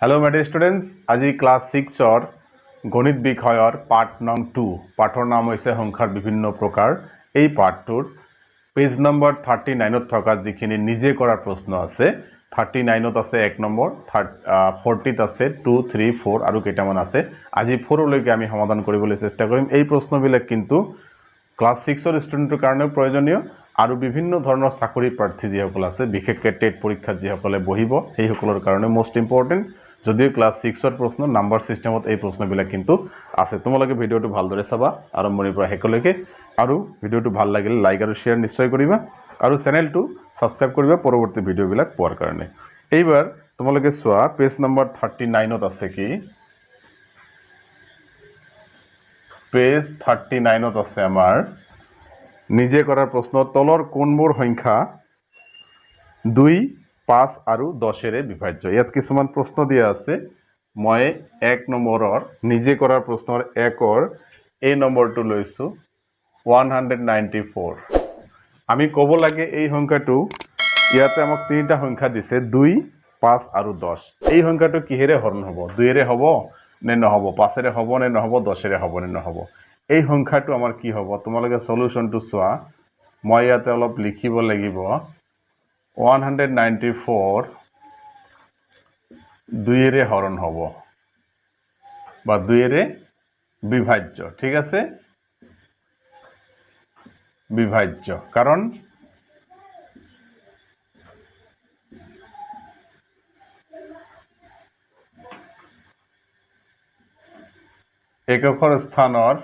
hello media students आज class 6 गणित विषयर part नং 2 पाठर नाम হৈছে সংখ্যাৰ বিভিন্ন प्रकार এই পাঠটোৰ पेज नम्बर 39 থকা যিখিনি নিজে কৰা প্ৰশ্ন আছে 39 আছে 1 নম্বৰ 40 আছে 2 3 4 আৰু কেইটামান আছে আজি 4 লৈকে আমি সমাধান কৰিবলৈ চেষ্টা কৰিম এই প্ৰশ্নবিলাক কিন্তু ক্লাস 6 ষ্টুডেন্টৰ কাৰণে প্ৰয়োজনীয় আৰু বিভিন্ন ধৰণৰ চাকৰি প্ৰাৰ্থী যিসকল আছে বিশেষকৈ টেট পৰীক্ষাত যিসকলে বহিব সেই সকলৰ কাৰণে মোস্ট ইম্পৰ্টেন্ট যদিও ক্লাস 6 প্ৰশ্ন নাম্বাৰ সিস্টেমত এই প্ৰশ্নবিলাক কিন্তু আছে তোমালোকে ভিডিওটো ভালদৰে চাবা আৰম্ভণিৰ পৰা শেষলৈকে আৰু ভিডিওটো ভাল লাগিলে লাইক আৰু শেয়াৰ নিশ্চয় কৰিবা আৰু চেনেলটো সাবস্ক্ৰাইব কৰিবা পৰৱৰ্তী ভিডিওবিলাক পোৱাৰ কাৰণে এইবাৰ তোমালোকে চোৱা পেজ নম্বৰ 39 ত আছে কি पेज 39 আছে আমাৰ নিজে কৰাৰ প্ৰশ্ন তলৰ কোনবোৰ সংখ্যা 2 5 আৰু 10 এৰে বিভাজ্য ইয়াত কিছুমান প্ৰশ্ন দিয়া আছে মই 1 নম্বৰৰ নিজে কৰাৰ প্ৰশ্নৰ 1 ৰ এই নম্বৰটো লৈছো 194 আমি ক'ব লাগে এই সংখ্যাটো ইয়াতে আমাক তিনিটা সংখ্যা দিছে 2 5 আৰু 10 এই সংখ্যাটো কিহেৰে হৰণ হ'ব 2 এৰে হ'ব নে নহব 5 এৰে হ'ব নে নহব 10 এৰে হ'ব নে নহব এই সংখ্যাটো আমাৰ কি হ'ব তোমালোকে সলিউশনটো চোৱা মই ইয়াতে অলপ লিখিব লাগিব 194 2 এৰে হৰণ হ'ব বা 2 এৰে বিভাজ্য ঠিক আছে বিভাজ্য কাৰণ এককৰ স্থানৰ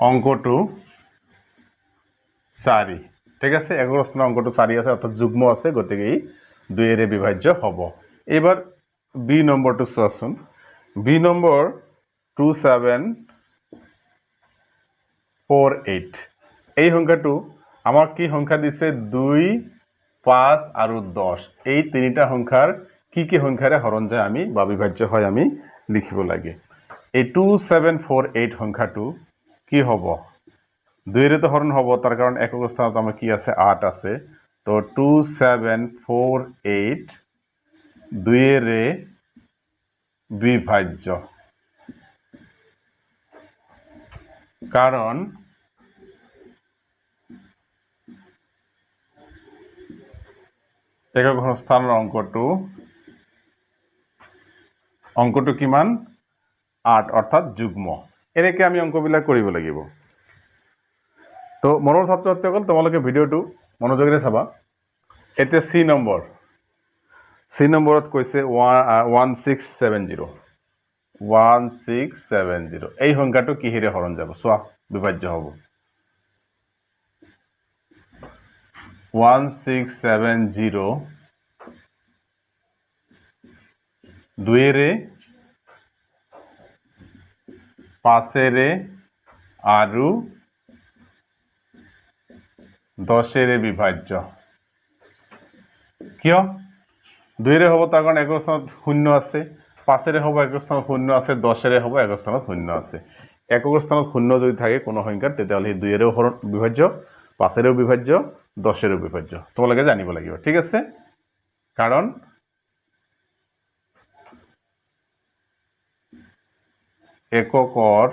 অঙ্কটো 4 ঠিক আছে এককৰ স্থানৰ অঙ্কটো 4 আছে অৰ্থাৎ যুগ্ম আছে গতিকে 2 এৰে বিভাজ্য হ'ব এবাৰ বি নম্বৰটো চোৱাচোন বি নম্বৰ 2748 এই সংখ্যাটো আমাক কি সংখ্যা দিছে 2 5 আৰু 10 এই তিনিটা সংখ্যাৰ কি সংখ্যাৰে হৰণ যায় আমি বা বিভাজ্য হয় আমি লিখিব লাগে এই 2748 সংখ্যাটো কি হ'ব 2 এৰে তো হৰণ হ'ব তাৰ কাৰণ একক স্থানত আমাৰ কি আছে 8 আছে তো 2748 2 এৰে বিভাজ্য কাৰণ একক স্থানৰ অঙ্কটো কিমান 8 অৰ্থাৎ যুগ্ম এনেকে আমি অঙ্কবিলাক কৰিব লাগিব তো মনৰ ছাত্ৰসকল তোমালোকে ভিডিওটো মনোযোগেৰে চাবা এতিয়া সি নম্বৰত কৈছে 1670 এই সংখ্যাটো কিহেৰে হৰণ যাব চোৱা বিভাজ্য হ'ব 1670 2 এৰে 5 এৰে আৰু 10 এৰে বিভাজ্য কিয় 2 এৰে হ'ব তাৰ কাৰণ একক স্থানত 0 আছে 5 এৰে হ'ব একক স্থানত 0 আছে 10 এৰে হ'ব একক স্থানত 0 আছে একক স্থানত 0 যদি থাকে কোনো সংখ্যাৰ তেতিয়াহ'লে 2 এৰেও বিভাজ্য 5 এৰেও বিভাজ্য 10 এৰেও বিভাজ্য তোমালোকে জানিব লাগিব ঠিক আছে কাৰণ এককৰ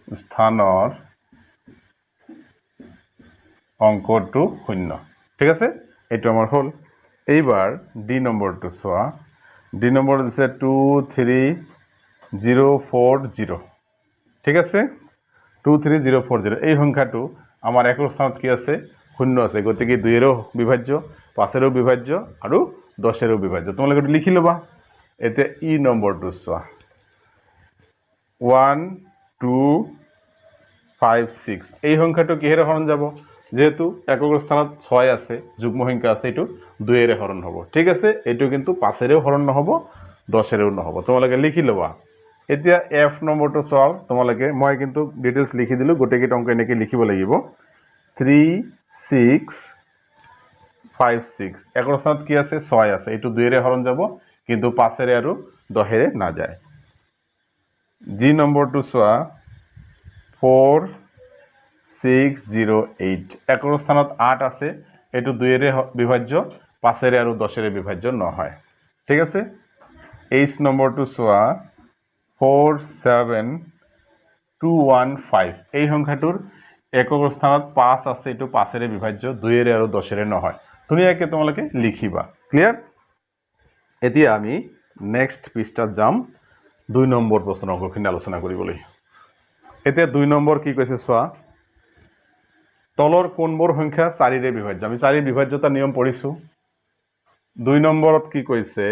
স্থানৰ অঙ্কটো 0 ঠিক আছে এইটো আমাৰ হল এইবাৰ ডি নম্বৰটো চোৱা ডি নম্বৰ দিছে 23040 ঠিক আছে 23040 এই সংখ্যাটো আমাৰ একক স্থানত কি আছে 0 আছে গতিকে 2 এৰেও বিভাজ্য 5 এৰেও বিভাজ্য আৰু 10 এৰেও বিভাজ্য তোমালোকে লিখি লবা এতিয়া ই নম্বৰটো চোৱা 1256 এই সংখ্যাটো কিহেৰে হৰণ যাব যেহেতু একক স্থানত 6 আছে যুগ্ম সংখ্যা আছে এটো 2 এৰে হৰণ হ'ব ঠিক আছে এটো কিন্তু 5 এৰেও হৰণ নহব 10 এৰেও নহব তোমালোকে লিখি লবা এতিয়া এফ নম্বৰটো সলভ তোমালোকে মই কিন্তু ডিটেইলছ লিখি দিলো গোটেই অংক এনেকৈ লিখিব লাগিব 3656 একৰ স্থানত কি আছে 6 আছে এটো 2 এৰে হৰণ যাব কিন্তু 5 এৰে আৰু 10 এৰে না যায় জি নম্বৰটো চোৱা 4608 একৰ স্থানত 8 আছে এইটো 2 বিভাজ্য 5 আৰু 10 বিভাজ্য নহয় ঠিক আছে এইচ নম্বৰটো চোৱা 47215 এই সংখ্যাটোৰ একক স্থানত 5 আছে এইটো 5 বিভাজ্য 2 আৰু 10 নহয় ধুনীয়াকৈ তোমালোকে লিখিবা ক্লিয়াৰ এতিয়া আমি নেক্সট পৃষ্ঠাত যাম 2 নম্বৰ প্ৰশ্নৰ অংকখিনি আলোচনা কৰিবলৈ এতিয়া 2 নম্বৰ কি কৈছে চোৱা তলৰ কোনবোৰ সংখ্যা 4 বিভাজ্য আমি 4 বিভাজ্যতা নিয়ম পঢ়িছো 2 নম্বৰত কি কৈছে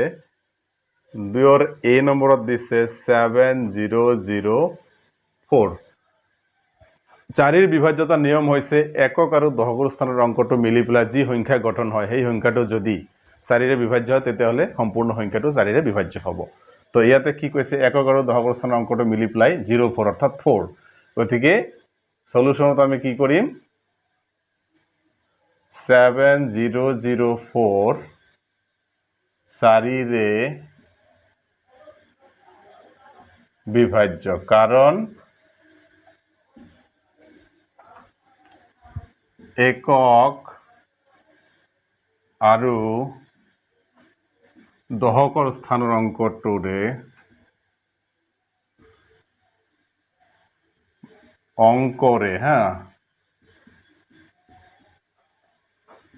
2 এ নম্বৰত দিছে 7004 4 বিভাজ্যতা নিয়ম হৈছে একক আৰু দশকৰ স্থানৰ অংকটো মিলি পেলাই যি সংখ্যা গঠন হয় সেই সংখ্যাটো যদি 4 বিভাজ্য হয় তেতিয়াহলে সম্পূৰ্ণ সংখ্যাটো 4 বিভাজ্য হ'ব তো ইয়াতে কি কৈছে একক আৰু দশকৰ স্থানৰ অংকটো মিলি পেলাই 04 অৰ্থাৎ 4 গতিকে সলিউশনত আমি কি কৰিম 7004 4 বিভাজ্য কাৰণ একক আৰু দশকৰ স্থানৰ অংকটোৰে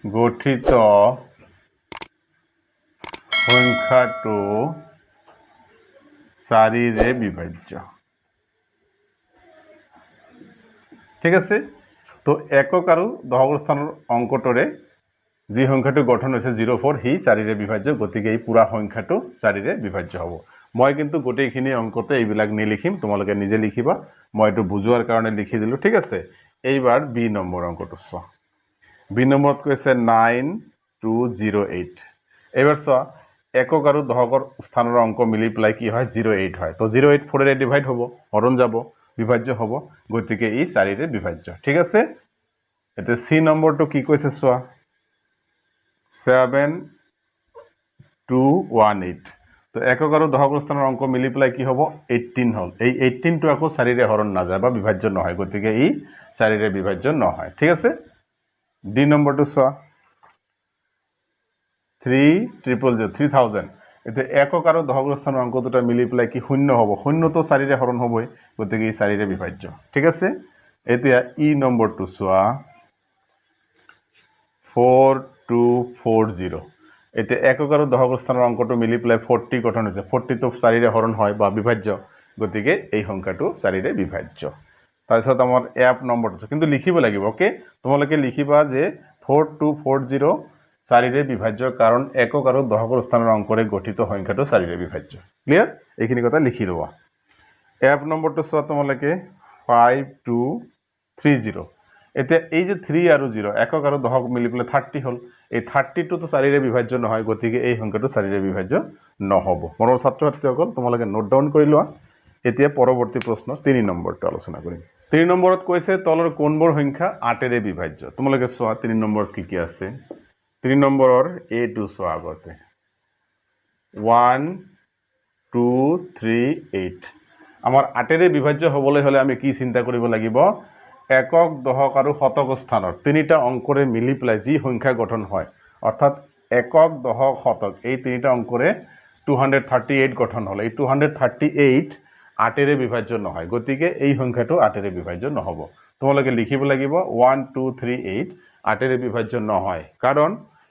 গঠিত সংখ্যাটো 4 বিভাজ্য ঠিক আছে তো একক আৰু দশকৰ স্থানৰ অংকটোৰে যি সংখ্যাটো গঠন হৈছে 04 হি 4 বিভাজ্য গতিকে এই পুৰা সংখ্যাটো 4 বিভাজ্য হ'ব মই কিন্তু গোটেইখিনি অংকতে এইবিলাক নিলিখিম তোমালোকে নিজে লিখিবা মই এটো বুজোৱাৰ কাৰণে লিখি দিলো ঠিক আছে এইবাৰ বি নম্বৰ অংকটো চোৱা বি নম্বৰত কৈছে 9208 এইবাৰ চোৱা একক আৰু দশকৰ স্থানৰ অংক মিলি পেলাই কি হয় 08 হয় তো 08 4 এ ডিভাইড হ'ব হৰণ যাব বিভাজ্য হ'ব গতিকে ই 4 বিভাজ্য ঠিক আছে এতে সি নম্বৰটো কি কৈছে চোৱা 7218 তো একক আৰু দশকৰ স্থানৰ অংক মিলি পেলাই কি হ'ব 18 হ'ল এই 18 টো আকৌ 4 হৰণ না যায় বা বিভাজ্য নহয় গতিকে ই 4 বিভাজ্য নহয় ঠিক আছে ডি নম্বৰটো চোৱা 3000 এতে একক আৰু দশকৰ স্থানৰ অংক দুটা মিলি পেলাই কি শূন্য হ'ব শূন্য তো 4 হৰণ হ'বই গতিকে ই 4 বিভাজ্য ঠিক আছে এতিয়া ই নম্বৰটো চোৱা 4240 এতে একক আৰু দশকৰ স্থানৰ অংকটো মিলি পেলাই 40 গঠন হৈছে 40 তো 4 হৰণ হয় বা বিভাজ্য গতিকে এই সংখ্যাটো 4 বিভাজ্য তাৰপিছত আমাৰ এপ নম্বৰটো কিন্তু লিখিব লাগিব ওকে তোমালোকে লিখিবা যে 4240 4 বিভাজ্য কারণ একক আৰু দশকৰ স্থানৰ অংকৰে গঠিত সংখ্যাটো 4 বিভাজ্য ক্লিয়াৰ এইখিনি কথা লিখি লবা এপ নম্বৰটো চোৱা তোমালোকে 5230 এতিয়া এই যে 3 আৰু 0 একক আৰু দশক মিলি পেলাই 30 হ'ল এই 30 টো তো 4 বিভাজ্য নহয় গতিকে এই সংখ্যাটো 4 বিভাজ্য নহব মনৰ ছাত্ৰ-ছাত্ৰীসকল তোমালোকে নোট ডাউন কৰি লোৱা এতিয়া পৰৱৰ্তী প্ৰশ্ন 3 নম্বৰটো আলোচনা কৰিম 3 নম্বৰত কৈছে তলৰ কোনবোৰ সংখ্যা 8 বিভাজ্য তোমালোকে চোৱা 3 নম্বৰত কি কি আছে 3 নম্বৰৰ এ টু চোৱা আগতে 1 2 3 8 আমাৰ 8 বিভাজ্য হ'বলৈ হলে আমি কি চিন্তা কৰিব লাগিব একক দশক আৰু শতক স্থানৰ তিনিটা অংকৰে মিলি পেলাই যি সংখ্যা গঠন হয় অৰ্থাৎ একক দশক শতক এই তিনিটা অংকৰে 238 গঠন হল এই 238 8 বিভাজ্য নহয় গতিকে এই সংখ্যাটো 8 বিভাজ্য নহব তোমালোকে লিখিব লাগিব 1 2 3 8 8 বিভাজ্য নহয় কাৰণ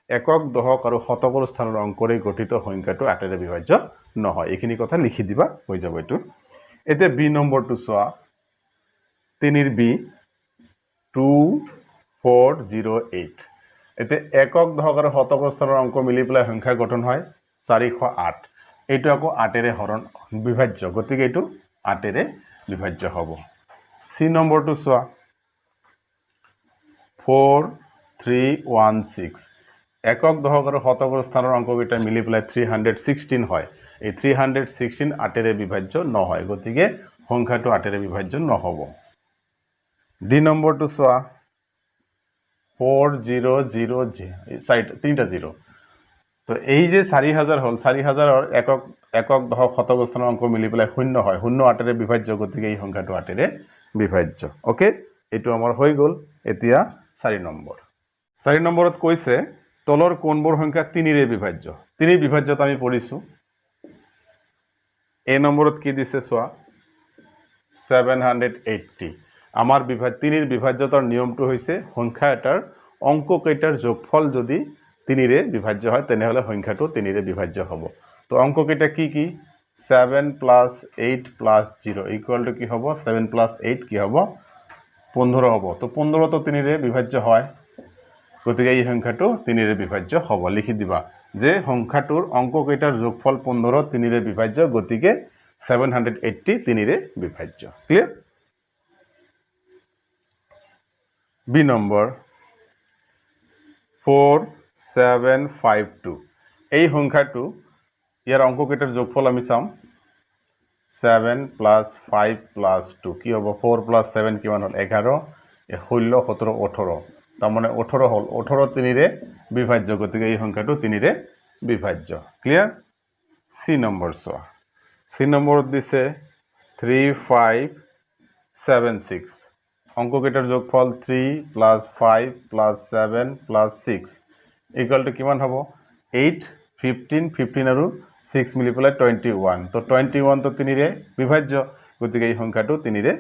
একক দশক আৰু শতকৰ স্থানৰ অংকৰে গঠিত সংখ্যাটো 8 বিভাজ্য নহয় এইখিনি কথা লিখি দিবা হৈ যাব এটো এতে বি নম্বৰটো চোৱা 3 বি 2408 এতে একক দশক আৰু শতকৰ স্থানৰ অংক মিলি পেলাই সংখ্যা গঠন হয় 408 এইটো আকৌ 8 হৰণ বিভাজ্য গতিকে এইটো 8 বিভাজ্য হ'ব সি নম্বৰটো চোৱা 4316 একক দশক আৰু শতকৰ স্থানৰ অংককেইটা মিলি পেলাই 316 হয় এই 316 8 বিভাজ্য নহয় গতিকে সংখ্যাটো 8 বিভাজ্য নহব ডি নম্বৰটো চোৱা 4000 তিনিটা 0 তো এই যে 4000 হল 4000 একক দশক শতক স্থানৰ অংক মিলি পেলাই শূন্য হয় শূন্য 8 বিভাজ্য গতিকে এই সংখ্যাটো 8 বিভাজ্য ওকে এটো আমাৰ হৈ গল এতিয়া 4 নম্বৰ 4 নম্বৰত কৈছে তলৰ কোনবোৰ সংখ্যা 3ৰে বিভাজ্য 3 বিভাজ্যতা আমি পঢ়িছো এ নম্বৰত কি দিছে চোৱা 780 আমাৰ 3ৰ বিভাজ্যতাৰ নিয়মটো হৈছে সংখ্যা এটাৰ অংক কেইটাৰ যোগফল যদি 3ৰে বিভাজ্য হয় তেনেহলে সংখ্যাটো 3ৰে বিভাজ্য হ'ব তো অংক কেইটা কি 7 + 8 + 0 = কি হ'ব 7 + 8 কি হ'ব 15 হ'ব তো 15 তো 3ৰে বিভাজ্য হয় গতিকে এই সংখ্যাটো 3ৰে বিভাজ্য হ'ব লিখি দিবা যে সংখ্যাটোৰ অংক কেইটাৰ যোগফল 15 3ৰে বিভাজ্য গতিকে 780 3ৰে বিভাজ্য ক্লিয়াৰ বি নম্বৰ 4752 এই সংখ্যাটো ইয়াৰ অংক কেইটাৰ যোগফল আমি চাম 7 + 5 + 2 কি হ'ব 4 + 7 কিমান হ'ল 11 16 17 18 তাৰ মানে 18 হ'ল 18 3ৰে বিভাজ্য গতিকে এই সংখ্যাটো 3ৰে বিভাজ্য ক্লিয়াৰ সি নম্বৰ চোৱা সি নম্বৰত দিছে 3576 অংক কেইটাৰ যোগফল 3 + 5 + 7 + 6 = কিমান হ'ব 8 15 15 আৰু 6 মিলি পেলাই 21 তো 21 তো 3ৰে বিভাজ্য গতিকে এই সংখ্যাটো 3ৰে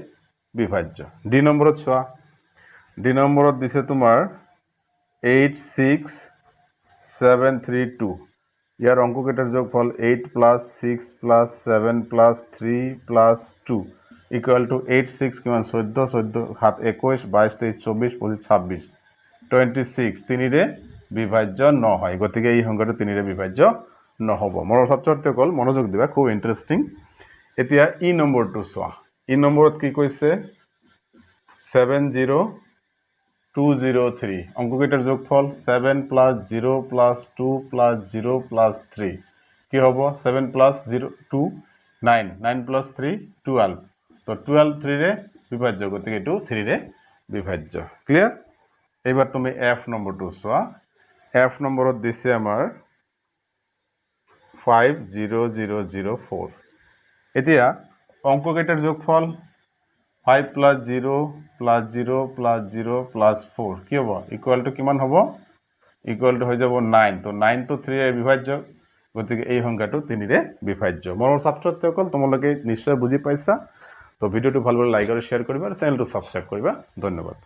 বিভাজ্য ডি নম্বৰত চোৱা ডি নম্বৰত দিছে তোমাৰ 86732 ইয়াৰ অংক কেইটাৰ যোগফল 8 + 6 + 7 + 3 + 2 = 86 কিমান 14 14 7 21 22 23 24 25 26 3ৰে বিভাজ্য নহয় গতিকে এই সংখ্যাটো 3ৰে বিভাজ্য নহব মোৰ ছাত্ৰসকল মনোযোগ দিবা খুব ইন্টাৰেষ্টিং এতিয়া ই নম্বৰটো চোৱা ই নম্বৰত কি কৈছে 70203 অংক কেইটাৰ যোগফল 7 + 0 + 2 + 0 + 3 কি হ'ব 7 + 0 2 9 9 + 3 12 তো 12 3ৰে বিভাজ্য গতিকে এটো 3ৰে বিভাজ্য ক্লিয়াৰ এবাৰ তুমি এফ নম্বৰটো চোৱা এফ নম্বৰত দিছে আমাৰ 50004 এতিয়া অংক কেইটাৰ যোগফল 5 + 0 + 0 + 0 + 4 কি হ'ব = কিমান হ'ব = হৈ যাব 9 তো 9 তো 3ৰে বিভাজ্য গতিকে এই সংখ্যাটো 3ৰে বিভাজ্য মোৰ ছাত্ৰসকল তোমালোকে নিশ্চয় বুজি পাইছা তো ভিডিওটো ভালদৰে লাইক আৰু শেয়াৰ কৰিবা আৰু চেনেলটো সাবস্ক্ৰাইব কৰিবা ধন্যবাদ